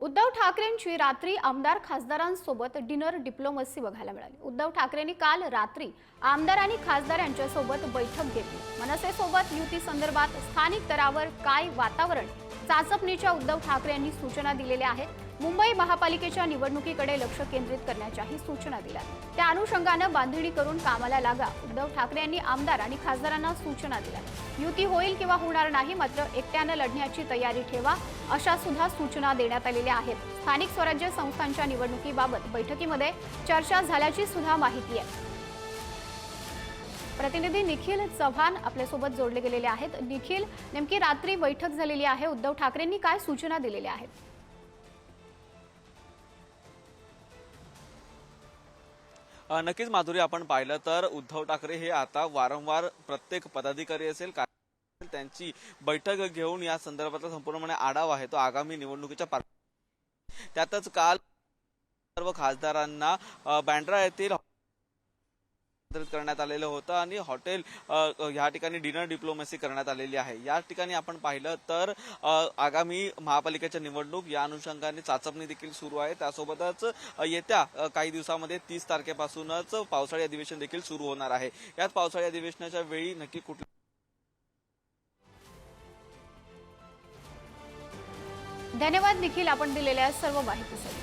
उद्धव ठाकरेंची रात्री आमदार खासदारांसोबत डिनर डिप्लोमसी बघायला मिळाली। उद्धव ठाकरेंनी काल रात्री आमदार आणि खासदार यांच्यासोबत बैठक घेतली। मनसेसोबत युती संदर्भात स्थानिक स्तरावर काय वातावरण, चाचपणीच्या उद्धव ठाकरे यांनी सूचना दिलेल्या आहेत। मुंबई महापालिकेच्या निवडणुकीकडे लक्ष केंद्रित करण्याच्याही सूचना दिल्या। त्या अनुषंगाने बांधणी करून कामाला लागा, उद्धव ठाकरे यांनी आमदार आणि खासदारांना सूचना दिल्या। युती होईल किंवा होणार नाही, मात्र एकट्याने लढण्याची तयारी ठेवा, अशा सुद्धा सूचना देण्यात आलेल्या आहेत। स्थानिक स्वराज्य संस्थांच्या निवडणुकीबाबत बैठकीमध्ये चर्चा झाल्याची सुद्धा माहिती आहे। प्रतिनिधी निखिल चव्हाण आपल्यासोबत जोडले गेलेले आहेत। निखिल, नेमकी रात्री बैठक झालेली आहे, उद्धव ठाकरेंनी काय सूचना दिलेल्या आहेत? नक्कीच माधुरी, आपण पाहिलं तर उद्धव ठाकरे हे आता वारंवार प्रत्येक पदाधिकारी असेल त्यांची बैठक घेऊन या संदर्भातला संपूर्णपणे आढावा आहे तो आगामी निवडणुकीच्या त्यातच काल सर्व खासदारांना बँड्रा येथील करण्यात आलेलं होतं आणि हॉटेल या ठिकाणी डिनर डिप्लोमसी करण्यात आलेली आहे। या ठिकाणी आपण पाहिलं तर आगामी महापालिकेच्या निवडणूक या अनुषंगाने चाचपणी देखील सुरू आहे। त्यासोबतच येत्या काही दिवसामध्ये 30 तारखेपासूनच पावसाळी अधिवेशन देखील सुरू होणार आहे। यात पावसाळी अधिवेशनाच्या वेळी नक्की कुठल्या धन्यवाद निखिल, आपण दिलेल्या सर्व माहितीसाठी।